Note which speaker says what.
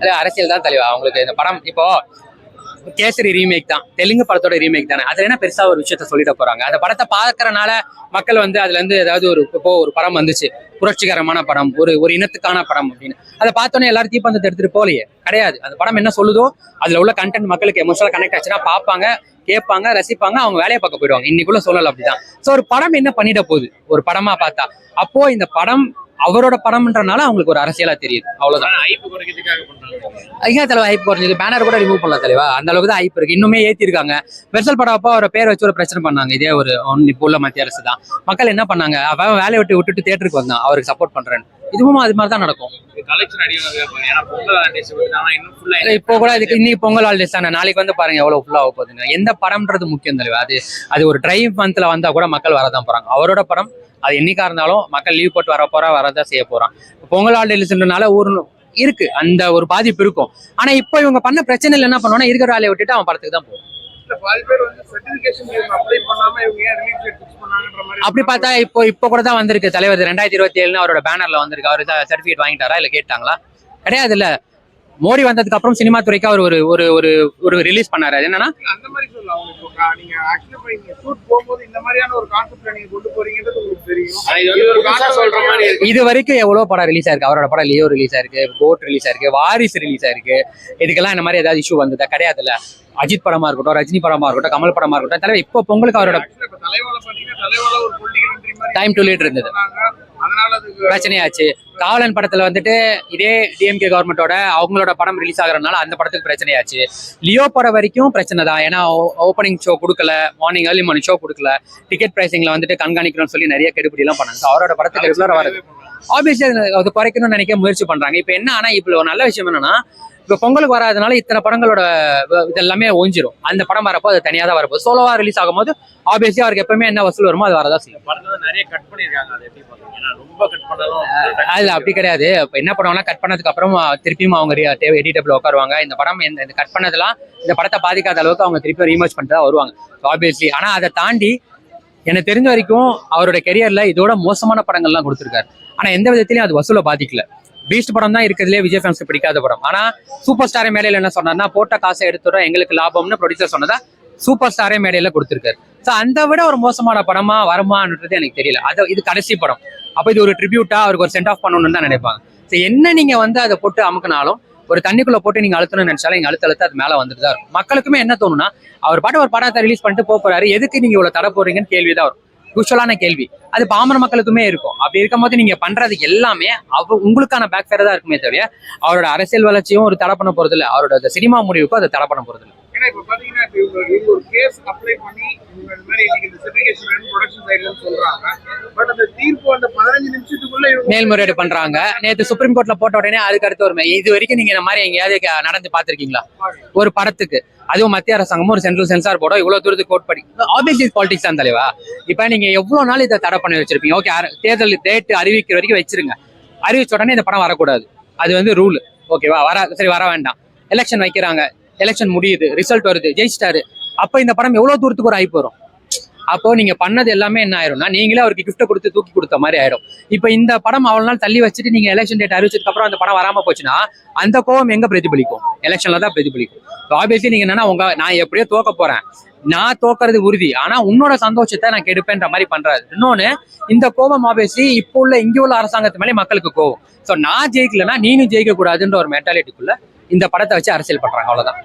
Speaker 1: அது அரசியல் தான் தலைவா. அவங்களுக்கு இந்த படம் இப்போ கேசரி ரீமேக் தான், தெலுங்கு படத்தோட ரீமேக் தானே. அதுல என்ன பெருசா ஒரு விஷயத்த சொல்லிட போறாங்க? அந்த படத்தை பாக்குறனால மக்கள் அதுல இருந்து ஏதாவது ஒரு படம் வந்துச்சு, புரட்சிகரமான படம், ஒரு இனத்துக்கான படம் அப்படின்னு அதை பார்த்தோன்னே எல்லாரும் தீப்பந்தத்தை எடுத்துட்டு போலையே, கிடையாது. அந்த படம் என்ன சொல்லுதோ அதுல உள்ள கண்டென்ட் மக்களுக்கு எமோஷனலா கனெக்ட் ஆச்சுன்னா பார்ப்பாங்க, கேட்பாங்க, ரசிப்பாங்க, அவங்க வேலையை பார்க்க போயிடுவாங்க. இன்னைக்குள்ள சூழல் அப்படிதான். சோ ஒரு படம் என்ன பண்ணிட போகுது ஒரு படமா பார்த்தா? அப்போ இந்த படம் அவரோட படம்ன்றனால அவங்களுக்கு ஒரு அரசியலா தெரியுது, அவ்வளவுதான். ஐயா தலைவா ஹைப் குறைஞ்சது, பேனர் கூட ரிமூவ் பண்ணல தலைவா, அந்த அளவுக்கு தான் ஹைப் இருக்கு. இன்னுமே ஏத்தி இருக்காங்க. மெர்சல் படம் அப்போ அவரை பேர் வச்சு ஒரு பிரச்சனை பண்ணாங்க. இதே ஒரு இப்போ உள்ள மத்திய அரசு தான். மக்கள் என்ன பண்ணாங்க, அவன் வேலையை விட்டுட்டு தியேட்டருக்கு வந்தான் அவருக்கு சப்போர்ட் பண்றேன்னு. இதுவும் அது மாதிரி தான் நடக்கும். இப்போ கூட இதுக்கு இன்னைக்கு பொங்கல் ஹாலிடேஸ் தானே, நாளைக்கு பாருங்க எவ்வளவு ஃபுல்லா ஆக போகுதுங்க. எந்த படம்ன்றது முக்கியம் தலைவா. அது ஒரு ட்ரை மந்த்ல வந்தா கூட மக்கள் வரதான் போறாங்க. அவரோட படம் அது என்னைக்கா இருந்தாலும் மக்கள் லீவ் போட்டு வரதான் செய்ய போறான். பொங்கல் ஹாலிடேஸ்ன்றனால இருக்கு, அந்த ஒரு பாதிப்பு இருக்கும். ஆனா இப்போ இவங்க பண்ண பிரச்சனைகள் என்ன பண்ணுவாங்கன்னா, இருக்கிற வேலையை விட்டுட்டு அவன் படத்துக்கு தான் போகும். அப்படி பார்த்தா இப்போ கூட தான் வந்திருக்கு தலைவர் 2027 அவரோட பேனர்ல வந்திருக்கு. அவரு சர்டிபிகேட் வாங்கிட்டாரா இல்ல கேட்டாங்களா? கிடையாது. இல்ல மோடி வந்ததுக்கு அப்புறம் சினிமா துறைக்கு அவர் ஒரு ஒரு ஒரு ஒரு ரிலீஸ் பண்ணாரு. அது என்னன்னா, அந்த மாதிரி சொல்லலாம். நீங்க ஆக்சுவலி ஷூட் போகும்போது இந்த மாதிரியான ஒரு கான்செப்ட்ல நீங்க கொண்டு போறீங்கன்றது உங்களுக்கு தெரியும். இது வரைக்கும் எவ்வளவு படம் ரிலீஸ் ஆயிருக்கு. அவரோட படம் லியோ ரிலீஸ் ஆயிருக்கு, கோட் ரிலீஸ் ஆயிருக்கு, வாரிசு ரிலீஸ் ஆயிருக்கு. இதுக்கெல்லாம் இந்த மாதிரி ஏதாவது இஷ்யூ வந்ததா? கிடையாதுல்ல. அஜித் படமா இருக்கட்டும், ரஜினி படமா இருக்கட்டும், கமல் படமா இருக்கட்டும், தலைவர் இப்போ பொங்கலுக்கு அவரோட டைம் டு லீட் இருந்தது, பிரச்சனையாச்சு. காவலன் படத்துல இதே டிஎம்கே கவர்மெண்டோட அவங்களோட படம் ரிலீஸ் ஆகுறதுனால அந்த படத்துக்கு பிரச்சனையாச்சு. லியோ படம் வரைக்கும் பிரச்சனை தான். ஏன்னா ஓப்பனிங் ஷோ கொடுக்கல, ஏர்லி மார்னிங் ஷோ கொடுக்கல, டிக்கெட் பிரைசிங்ல கண்காணிக்கணும்னு சொல்லி நிறைய கெடுபிடி எல்லாம் பண்ணாங்க. அவரோட படத்துக்கு ரெகுலரா வருது. ஆப்வியஸ்லி அது குறைக்கணும்னு நினைக்க முயற்சி பண்றாங்க. இப்ப என்ன ஆனா இப்ப ஒரு நல்ல விஷயம் என்னன்னா, இப்ப பொங்கலுக்கு வராதனால இத்தனை படங்களோட இதெல்லாமே ஓஞ்சிரும். அந்த படம் வரப்போ அது தனியா தான் வரப்போ சோலோவா ரிலீஸ் ஆகும்போது ஆப்வியஸ்லி அவருக்கு எப்பவுமே என்ன வசூல் வருமோ அது வரதான் செய்யும். அது அப்படி கிடையாது. இப்ப என்ன பண்ணுவாங்கன்னா, கட் பண்ணதுக்கு அப்புறம் திருப்பியும் அவங்க எடிட்டபிள் உட்காருவாங்க. இந்த படம் இந்த கட் பண்ணதெல்லாம் இந்த படத்தை பாதிக்காத அளவுக்கு அவங்க திருப்பியும் ரீமேக் பண்ணிட்டு தான் வருவாங்க ஆப்வியஸ்லி. ஆனா அதை தாண்டி எனக்கு தெரிஞ்ச வரைக்கும் அவரோட கெரியர்ல இதோட மோசமான படங்கள்லாம் கொடுத்துருக்காரு. ஆனா எந்த விதத்திலையும் அது வசூலை பாதிக்கல. பீஸ்ட் படம் தான் இருக்கிறதுலே விஜய் ஃபேன்ஸ்க்கு பிடிக்காத படம். ஆனா சூப்பர் ஸ்டாரே மேடையில என்ன சொன்னார்னா, போட்ட காசை எடுத்துடும் எங்களுக்கு லாபம்னு ப்ரொடியூசர் சொன்னதா சூப்பர் ஸ்டாரே மேடையில கொடுத்துருக்காரு. ஸோ அந்த விட ஒரு மோசமான படமா வருமானது எனக்கு தெரியல. இது கடைசி படம். அப்போ இது ஒரு ட்ரிபியூட்டா அவருக்கு ஒரு சென்ட் ஆஃப் பண்ணணும்னு தான் நினைப்பாங்க. ஸோ என்ன நீங்க அதை போட்டு அமுக்கினாலும், ஒரு தண்ணிக்குள்ள போட்டு நீங்க அழுத்தணும்னு நினைச்சாலும் இங்க அழுத்த அது மேல வந்துட்டு தான் இருக்கும். மக்களுக்குமே என்ன தோணும்னா, அவர் பாட்டு ஒரு படத்தை ரிலீஸ் பண்ணிட்டு போறாரு, எதுக்கு நீங்க இவ்வளவு தடை போறீங்கன்னு கேள்விதான் வரும். யூஸ்வலான கேள்வி. அது பாமர மக்களுக்குமே இருக்கும். அப்படி இருக்கும் போது நீங்க பண்றது எல்லாமே உங்களுக்கான பேக் ஃபேர் தான் இருக்குமே தவிர அவரோட அரசியல் வளர்ச்சியும் ஒரு தடை பண்ண போறது இல்லை, அவரோட சினிமா முடிவுக்கும் அதை தடை பண்ண போறது இல்லை. மேல்முறையீடு பண்றாங்க. நேற்று சுப்ரீம் கோர்ட்ல போட்ட உடனே அதுக்கு அடுத்து ஒரு இது வரைக்கும் நீங்க இந்த மாதிரி எங்கேயாவது நடந்து பாத்திருக்கீங்களா? ஒரு படத்துக்கு, அதுவும் மத்திய அரசாங்கமும் ஒரு சென்ட்ரல் சென்சார் போர்டும் இவ்வளவு தூரத்துக்கு கோட் படி ஆப்வியஸ்லி பாலிடிக்ஸ் தான் தலைவா. இப்ப நீங்க எவ்வளவு நாள் இதை தடை பண்ணி வச்சிருப்பீங்க? ஓகே, தேர்தல் டேட் அறிவிக்கிற வரைக்கும் வச்சிருங்க. அறிவிச்ச உடனே இந்த படம் வரக்கூடாது, அது ரூல். ஓகேவா? சரி, வர வேண்டாம். எலெக்ஷன் வைக்கிறாங்க, எலெக்ஷன் முடியுது, ரிசல்ட் வருது, ஜெயிச்சிட்டாரு. அப்ப இந்த படம் எவ்வளவு தூரத்துக்கு ஒரு ஐப்பு வரும்? அப்போ நீங்க பண்ணது எல்லாமே என்ன ஆயிரும்னா, நீங்களே அவருக்கு கிஃப்ட் கொடுத்து தூக்கி கொடுத்த மாதிரி ஆயிரும். இப்ப இந்த படம் அவ்வளவு நாள் தள்ளி வச்சுட்டு நீங்க எலெக்ஷன் டேட் அறிவிச்சதுக்கு அப்புறம் அந்த படம் வராம போச்சுன்னா அந்த கோவம் எங்க பிரதிபலிக்கும்? எலெக்ஷன்ல தான் பிரதிபலிக்கும். ஆப்வியஸ்லி நீங்க என்னன்னா, நான் எப்படியோ தோக்க போறேன், நான் தோக்கிறது உறுதி, ஆனா உன்னோட சந்தோஷத்தை நான் கெடுப்பேன்ற மாதிரி பண்றாரு. இன்னொன்னு, இந்த கோபம் ஆப்வியஸ்லி இப்போ உள்ள இங்க உள்ள அரசாங்கத்து மேலே மக்களுக்கு கோவம். சோ நான் ஜெயிக்கலன்னா நீனும் ஜெயிக்க கூடாதுன்ற ஒரு மென்டாலிட்டிக்குள்ள இந்த படத்தை வச்சு அரசியல் பண்றாங்க, அவ்வளவுதான்.